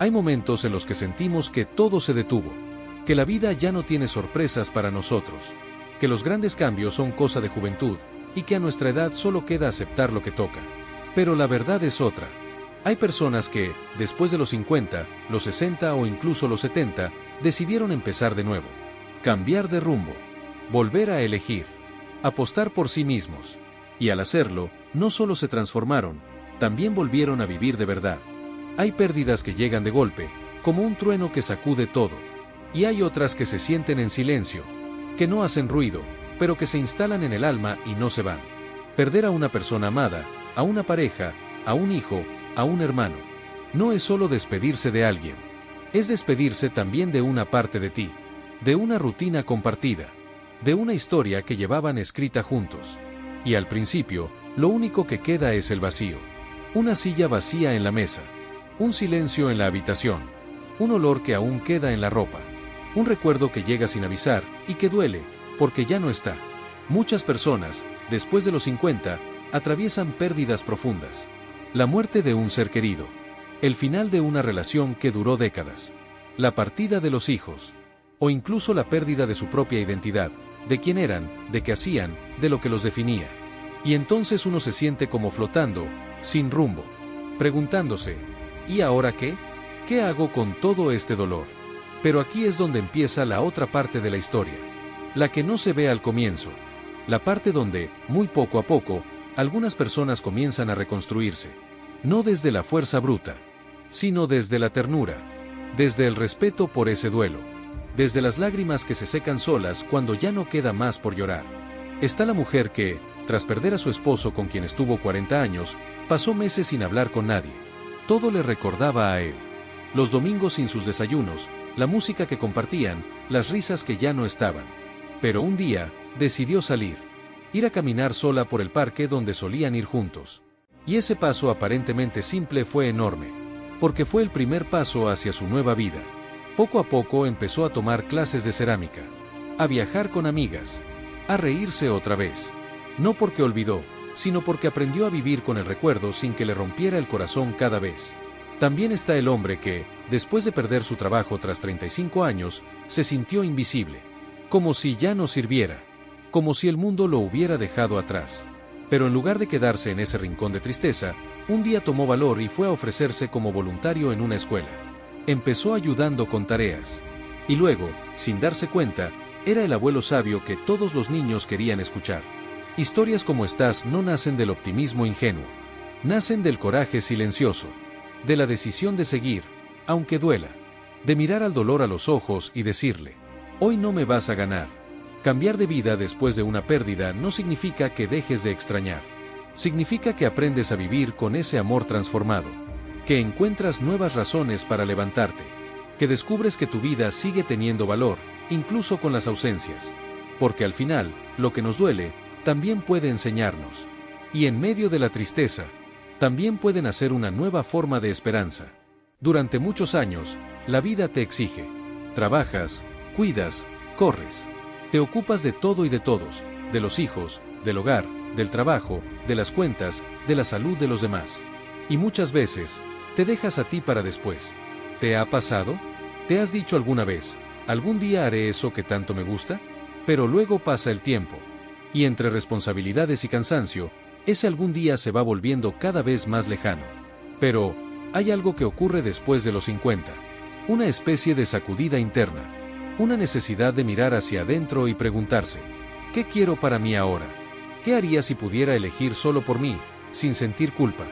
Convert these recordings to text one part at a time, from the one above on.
Hay momentos en los que sentimos que todo se detuvo, que la vida ya no tiene sorpresas para nosotros, que los grandes cambios son cosa de juventud, y que a nuestra edad solo queda aceptar lo que toca. Pero la verdad es otra. Hay personas que, después de los 50, los 60 o incluso los 70, decidieron empezar de nuevo, cambiar de rumbo, volver a elegir, apostar por sí mismos. Y al hacerlo, no solo se transformaron, también volvieron a vivir de verdad. Hay pérdidas que llegan de golpe, como un trueno que sacude todo. Y hay otras que se sienten en silencio, que no hacen ruido, pero que se instalan en el alma y no se van. Perder a una persona amada, a una pareja, a un hijo, a un hermano, no es solo despedirse de alguien. Es despedirse también de una parte de ti, de una rutina compartida, de una historia que llevaban escrita juntos. Y al principio, lo único que queda es el vacío. Una silla vacía en la mesa, un silencio en la habitación, un olor que aún queda en la ropa, un recuerdo que llega sin avisar y que duele, porque ya no está. Muchas personas, después de los 50, atraviesan pérdidas profundas. La muerte de un ser querido, el final de una relación que duró décadas, la partida de los hijos, o incluso la pérdida de su propia identidad, de quién eran, de qué hacían, de lo que los definía. Y entonces uno se siente como flotando, sin rumbo, preguntándose, ¿y ahora qué? ¿Qué hago con todo este dolor? Pero aquí es donde empieza la otra parte de la historia, la que no se ve al comienzo, la parte donde, muy poco a poco, algunas personas comienzan a reconstruirse, no desde la fuerza bruta, sino desde la ternura, desde el respeto por ese duelo, desde las lágrimas que se secan solas cuando ya no queda más por llorar. Está la mujer que, tras perder a su esposo con quien estuvo 40 años, pasó meses sin hablar con nadie. Todo le recordaba a él. Los domingos sin sus desayunos, la música que compartían, las risas que ya no estaban. Pero un día, decidió salir. Ir a caminar sola por el parque donde solían ir juntos. Y ese paso aparentemente simple fue enorme, porque fue el primer paso hacia su nueva vida. Poco a poco empezó a tomar clases de cerámica, a viajar con amigas, a reírse otra vez. No porque olvidó, sino porque aprendió a vivir con el recuerdo sin que le rompiera el corazón cada vez. También está el hombre que, después de perder su trabajo tras 35 años, se sintió invisible, como si ya no sirviera, como si el mundo lo hubiera dejado atrás. Pero en lugar de quedarse en ese rincón de tristeza, un día tomó valor y fue a ofrecerse como voluntario en una escuela. Empezó ayudando con tareas. Y luego, sin darse cuenta, era el abuelo sabio que todos los niños querían escuchar. Historias como estas no nacen del optimismo ingenuo. Nacen del coraje silencioso, de la decisión de seguir, aunque duela, de mirar al dolor a los ojos y decirle, hoy no me vas a ganar. Cambiar de vida después de una pérdida no significa que dejes de extrañar. Significa que aprendes a vivir con ese amor transformado, que encuentras nuevas razones para levantarte, que descubres que tu vida sigue teniendo valor, incluso con las ausencias. Porque al final, lo que nos duele, también puede enseñarnos. Y en medio de la tristeza, también puede nacer una nueva forma de esperanza. Durante muchos años, la vida te exige. Trabajas, cuidas, corres. Te ocupas de todo y de todos, de los hijos, del hogar, del trabajo, de las cuentas, de la salud de los demás. Y muchas veces, te dejas a ti para después. ¿Te ha pasado? ¿Te has dicho alguna vez, algún día haré eso que tanto me gusta? Pero luego pasa el tiempo. Y entre responsabilidades y cansancio, ese algún día se va volviendo cada vez más lejano. Pero, hay algo que ocurre después de los 50. Una especie de sacudida interna. Una necesidad de mirar hacia adentro y preguntarse, ¿qué quiero para mí ahora? ¿Qué haría si pudiera elegir solo por mí, sin sentir culpa?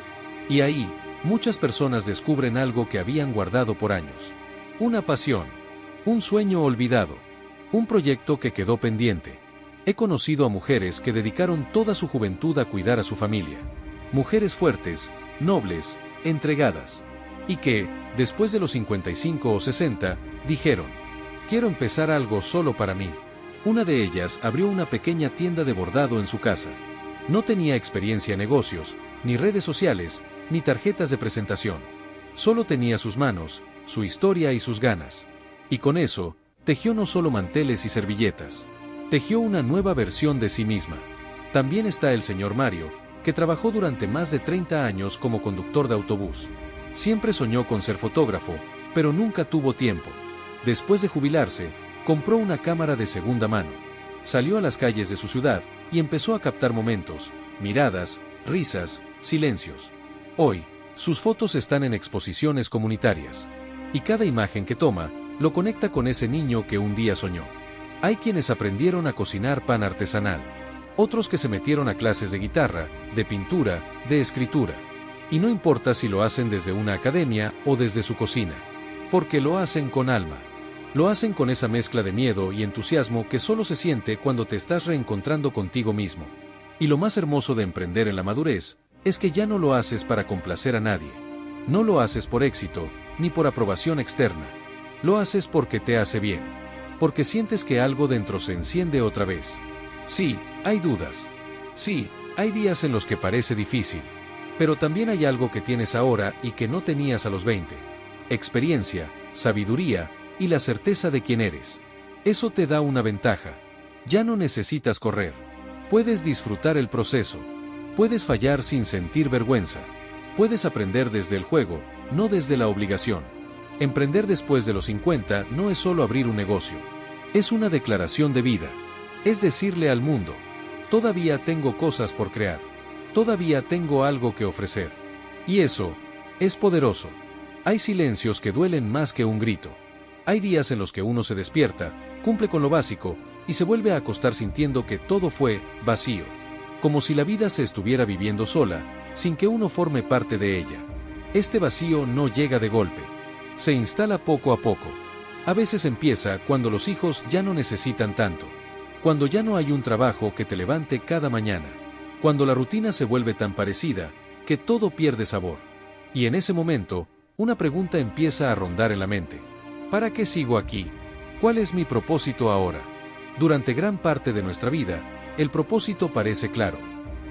Y ahí, muchas personas descubren algo que habían guardado por años. Una pasión, un sueño olvidado, un proyecto que quedó pendiente. He conocido a mujeres que dedicaron toda su juventud a cuidar a su familia. Mujeres fuertes, nobles, entregadas. Y que, después de los 55 o 60, dijeron, quiero empezar algo solo para mí. Una de ellas abrió una pequeña tienda de bordado en su casa. No tenía experiencia en negocios, ni redes sociales, ni tarjetas de presentación. Solo tenía sus manos, su historia y sus ganas. Y con eso, tejió no solo manteles y servilletas. Tejió una nueva versión de sí misma. También está el señor Mario, que trabajó durante más de 30 años como conductor de autobús. Siempre soñó con ser fotógrafo, pero nunca tuvo tiempo. Después de jubilarse, compró una cámara de segunda mano. Salió a las calles de su ciudad y empezó a captar momentos, miradas, risas, silencios. Hoy, sus fotos están en exposiciones comunitarias. Y cada imagen que toma, lo conecta con ese niño que un día soñó. Hay quienes aprendieron a cocinar pan artesanal. Otros que se metieron a clases de guitarra, de pintura, de escritura. Y no importa si lo hacen desde una academia o desde su cocina. Porque lo hacen con alma. Lo hacen con esa mezcla de miedo y entusiasmo que solo se siente cuando te estás reencontrando contigo mismo. Y lo más hermoso de emprender en la madurez, es que ya no lo haces para complacer a nadie. No lo haces por éxito, ni por aprobación externa. Lo haces porque te hace bien. Porque sientes que algo dentro se enciende otra vez. Sí, hay dudas. Sí, hay días en los que parece difícil. Pero también hay algo que tienes ahora y que no tenías a los 20. Experiencia, sabiduría, y la certeza de quién eres. Eso te da una ventaja. Ya no necesitas correr. Puedes disfrutar el proceso. Puedes fallar sin sentir vergüenza. Puedes aprender desde el juego, no desde la obligación. Emprender después de los 50 no es solo abrir un negocio. Es una declaración de vida. Es decirle al mundo, todavía tengo cosas por crear. Todavía tengo algo que ofrecer. Y eso es poderoso. Hay silencios que duelen más que un grito. Hay días en los que uno se despierta, cumple con lo básico, y se vuelve a acostar sintiendo que todo fue vacío. Como si la vida se estuviera viviendo sola, sin que uno forme parte de ella. Este vacío no llega de golpe. Se instala poco a poco. A veces empieza cuando los hijos ya no necesitan tanto. Cuando ya no hay un trabajo que te levante cada mañana. Cuando la rutina se vuelve tan parecida, que todo pierde sabor. Y en ese momento, una pregunta empieza a rondar en la mente. ¿Para qué sigo aquí? ¿Cuál es mi propósito ahora? Durante gran parte de nuestra vida, el propósito parece claro.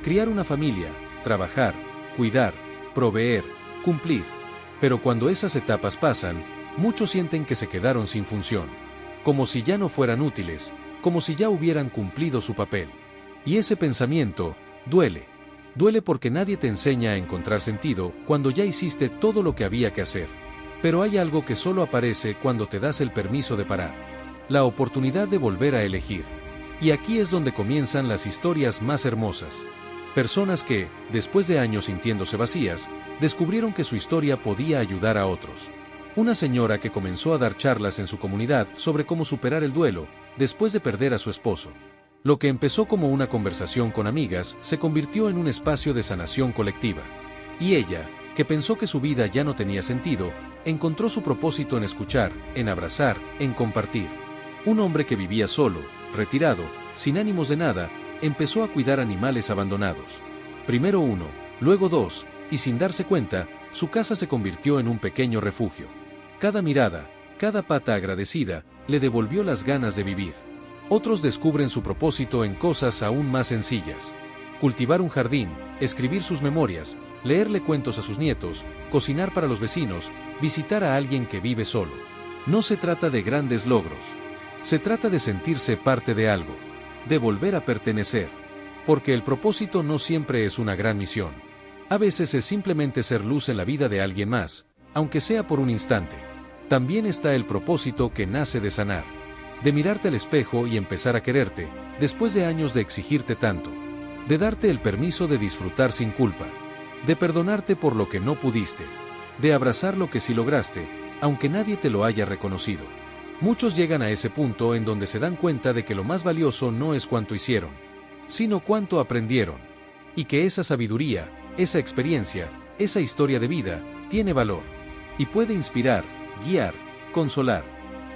Criar una familia, trabajar, cuidar, proveer, cumplir. Pero cuando esas etapas pasan, muchos sienten que se quedaron sin función. Como si ya no fueran útiles, como si ya hubieran cumplido su papel. Y ese pensamiento, duele. Duele porque nadie te enseña a encontrar sentido cuando ya hiciste todo lo que había que hacer. Pero hay algo que solo aparece cuando te das el permiso de parar. La oportunidad de volver a elegir. Y aquí es donde comienzan las historias más hermosas. Personas que, después de años sintiéndose vacías, descubrieron que su historia podía ayudar a otros. Una señora que comenzó a dar charlas en su comunidad sobre cómo superar el duelo, después de perder a su esposo. Lo que empezó como una conversación con amigas, se convirtió en un espacio de sanación colectiva. Y ella, que pensó que su vida ya no tenía sentido, encontró su propósito en escuchar, en abrazar, en compartir. Un hombre que vivía solo, retirado, sin ánimos de nada, empezó a cuidar animales abandonados. Primero uno, luego dos, y sin darse cuenta, su casa se convirtió en un pequeño refugio. Cada mirada, cada pata agradecida, le devolvió las ganas de vivir. Otros descubren su propósito en cosas aún más sencillas. Cultivar un jardín, escribir sus memorias, leerle cuentos a sus nietos, cocinar para los vecinos, visitar a alguien que vive solo. No se trata de grandes logros. Se trata de sentirse parte de algo, de volver a pertenecer. Porque el propósito no siempre es una gran misión. A veces es simplemente ser luz en la vida de alguien más, aunque sea por un instante. También está el propósito que nace de sanar. De mirarte al espejo y empezar a quererte, después de años de exigirte tanto. De darte el permiso de disfrutar sin culpa. De perdonarte por lo que no pudiste. De abrazar lo que sí lograste, aunque nadie te lo haya reconocido. Muchos llegan a ese punto en donde se dan cuenta de que lo más valioso no es cuánto hicieron, sino cuánto aprendieron. Y que esa sabiduría, esa experiencia, esa historia de vida, tiene valor. Y puede inspirar, guiar, consolar.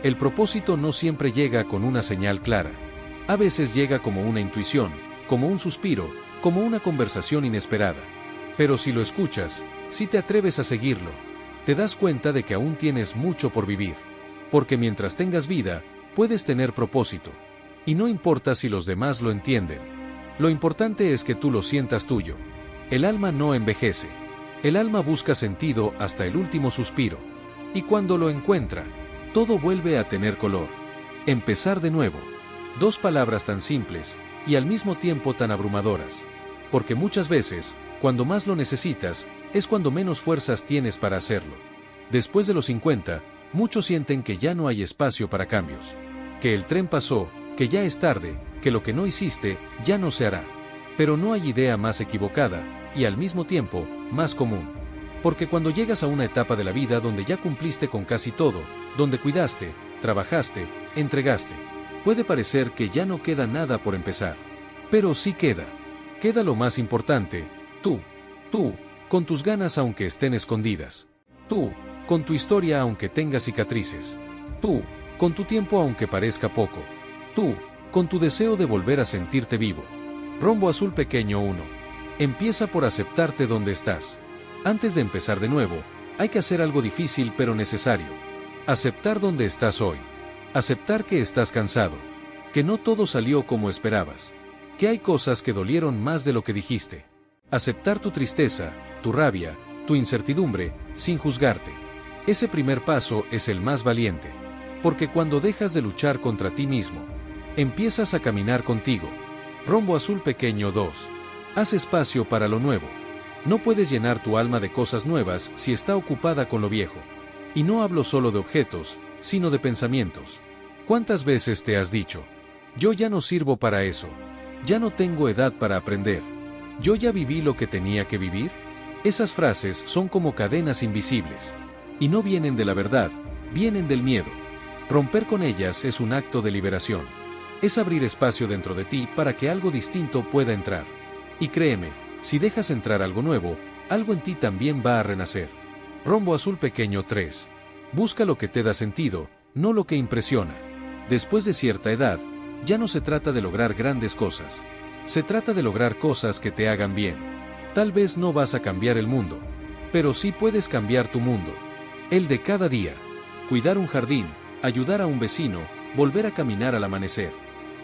El propósito no siempre llega con una señal clara. A veces llega como una intuición, como un suspiro, como una conversación inesperada. Pero si lo escuchas, si te atreves a seguirlo, te das cuenta de que aún tienes mucho por vivir. Porque mientras tengas vida, puedes tener propósito. Y no importa si los demás lo entienden. Lo importante es que tú lo sientas tuyo. El alma no envejece. El alma busca sentido hasta el último suspiro. Y cuando lo encuentra, todo vuelve a tener color. Empezar de nuevo. Dos palabras tan simples, y al mismo tiempo tan abrumadoras. Porque muchas veces, cuando más lo necesitas, es cuando menos fuerzas tienes para hacerlo. Después de los 50, Muchos sienten que ya no hay espacio para cambios. Que el tren pasó, que ya es tarde, que lo que no hiciste, ya no se hará. Pero no hay idea más equivocada, y al mismo tiempo, más común. Porque cuando llegas a una etapa de la vida donde ya cumpliste con casi todo, donde cuidaste, trabajaste, entregaste, puede parecer que ya no queda nada por empezar. Pero sí queda. Queda lo más importante, tú, con tus ganas aunque estén escondidas. Tú, con tu historia aunque tenga cicatrices. Tú, con tu tiempo aunque parezca poco. Tú, con tu deseo de volver a sentirte vivo. Rombo Azul Pequeño 1. Empieza por aceptarte donde estás. Antes de empezar de nuevo, hay que hacer algo difícil pero necesario. Aceptar donde estás hoy. Aceptar que estás cansado. Que no todo salió como esperabas. Que hay cosas que dolieron más de lo que dijiste. Aceptar tu tristeza, tu rabia, tu incertidumbre, sin juzgarte. Ese primer paso es el más valiente. Porque cuando dejas de luchar contra ti mismo, empiezas a caminar contigo. Rombo Azul Pequeño 2. Haz espacio para lo nuevo. No puedes llenar tu alma de cosas nuevas si está ocupada con lo viejo. Y no hablo solo de objetos, sino de pensamientos. ¿Cuántas veces te has dicho: yo ya no sirvo para eso? Ya no tengo edad para aprender. ¿Yo ya viví lo que tenía que vivir? Esas frases son como cadenas invisibles. Y no vienen de la verdad, vienen del miedo. Romper con ellas es un acto de liberación. Es abrir espacio dentro de ti para que algo distinto pueda entrar. Y créeme, si dejas entrar algo nuevo, algo en ti también va a renacer. Rombo Azul Pequeño 3. Busca lo que te da sentido, no lo que impresiona. Después de cierta edad, ya no se trata de lograr grandes cosas. Se trata de lograr cosas que te hagan bien. Tal vez no vas a cambiar el mundo, pero sí puedes cambiar tu mundo. El de cada día. Cuidar un jardín, ayudar a un vecino, volver a caminar al amanecer.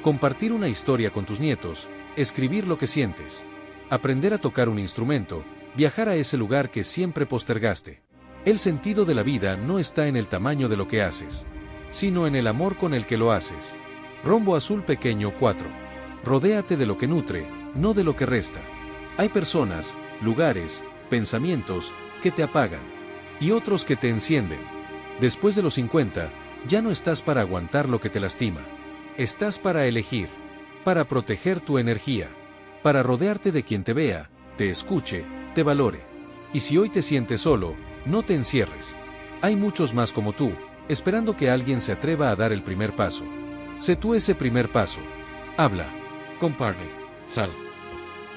Compartir una historia con tus nietos, escribir lo que sientes. Aprender a tocar un instrumento, viajar a ese lugar que siempre postergaste. El sentido de la vida no está en el tamaño de lo que haces, sino en el amor con el que lo haces. Rombo Azul Pequeño 4. Rodéate de lo que nutre, no de lo que resta. Hay personas, lugares, pensamientos, que te apagan. Y otros que te encienden. Después de los 50, ya no estás para aguantar lo que te lastima. Estás para elegir. Para proteger tu energía. Para rodearte de quien te vea, te escuche, te valore. Y si hoy te sientes solo, no te encierres. Hay muchos más como tú, esperando que alguien se atreva a dar el primer paso. Sé tú ese primer paso. Habla. Comparte. Sal.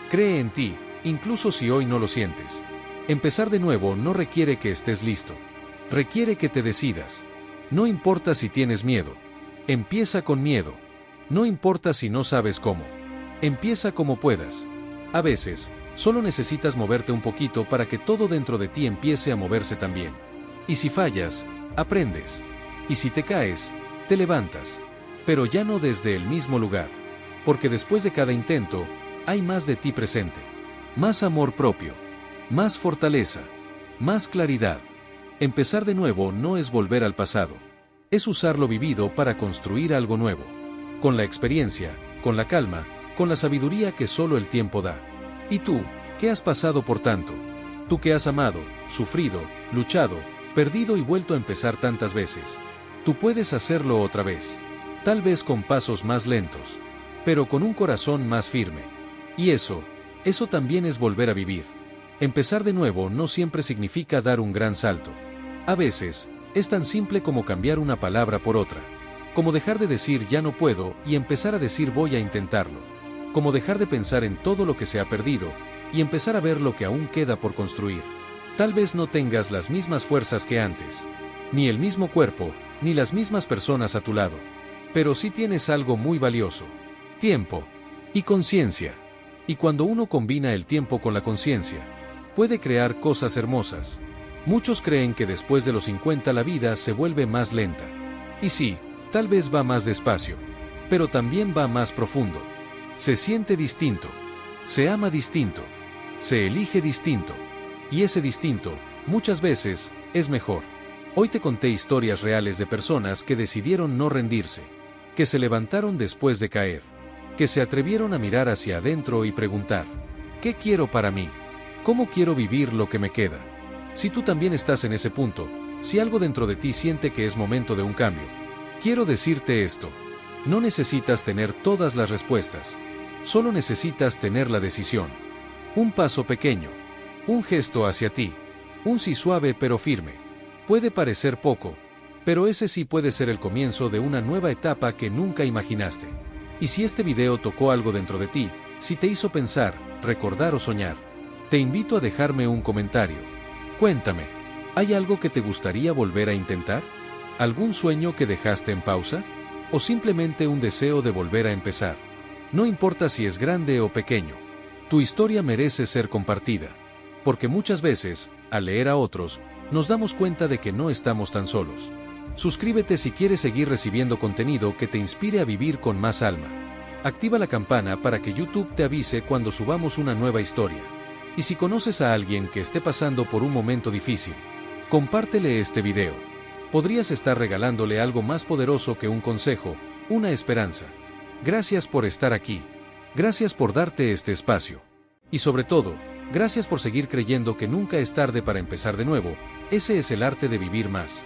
Cree en ti, incluso si hoy no lo sientes. Empezar de nuevo no requiere que estés listo. Requiere que te decidas. No importa si tienes miedo. Empieza con miedo. No importa si no sabes cómo. Empieza como puedas. A veces, solo necesitas moverte un poquito para que todo dentro de ti empiece a moverse también. Y si fallas, aprendes. Y si te caes, te levantas. Pero ya no desde el mismo lugar. Porque después de cada intento, hay más de ti presente. Más amor propio. Más fortaleza. Más claridad. Empezar de nuevo no es volver al pasado. Es usar lo vivido para construir algo nuevo. Con la experiencia, con la calma, con la sabiduría que solo el tiempo da. ¿Y tú, qué has pasado por tanto? Tú que has amado, sufrido, luchado, perdido y vuelto a empezar tantas veces. Tú puedes hacerlo otra vez. Tal vez con pasos más lentos, pero con un corazón más firme. Y eso también es volver a vivir. Empezar de nuevo no siempre significa dar un gran salto. A veces, es tan simple como cambiar una palabra por otra. Como dejar de decir ya no puedo y empezar a decir voy a intentarlo. Como dejar de pensar en todo lo que se ha perdido y empezar a ver lo que aún queda por construir. Tal vez no tengas las mismas fuerzas que antes, ni el mismo cuerpo, ni las mismas personas a tu lado. Pero sí tienes algo muy valioso: tiempo y conciencia. Y cuando uno combina el tiempo con la conciencia, puede crear cosas hermosas. Muchos creen que después de los 50 la vida se vuelve más lenta. Y sí, tal vez va más despacio, pero también va más profundo. Se siente distinto, se ama distinto, se elige distinto. Y ese distinto, muchas veces, es mejor. Hoy te conté historias reales de personas que decidieron no rendirse, que se levantaron después de caer, que se atrevieron a mirar hacia adentro y preguntar: ¿qué quiero para mí? ¿Cómo quiero vivir lo que me queda? Si tú también estás en ese punto, Si algo dentro de ti siente que es momento de un cambio, quiero decirte esto. No necesitas tener todas las respuestas. Solo necesitas tener la decisión. Un paso pequeño. Un gesto hacia ti. Un sí suave pero firme. Puede parecer poco, pero ese sí puede ser el comienzo de una nueva etapa que nunca imaginaste. Y si este video tocó algo dentro de ti, si te hizo pensar, recordar o soñar, te invito a dejarme un comentario. Cuéntame, ¿hay algo que te gustaría volver a intentar? ¿Algún sueño que dejaste en pausa? ¿O simplemente un deseo de volver a empezar? No importa si es grande o pequeño. Tu historia merece ser compartida. Porque muchas veces, al leer a otros, nos damos cuenta de que no estamos tan solos. Suscríbete si quieres seguir recibiendo contenido que te inspire a vivir con más alma. Activa la campana para que YouTube te avise cuando subamos una nueva historia. Y si conoces a alguien que esté pasando por un momento difícil, compártele este video. Podrías estar regalándole algo más poderoso que un consejo, una esperanza. Gracias por estar aquí. Gracias por darte este espacio. Y sobre todo, gracias por seguir creyendo que nunca es tarde para empezar de nuevo. Ese es el arte de vivir más.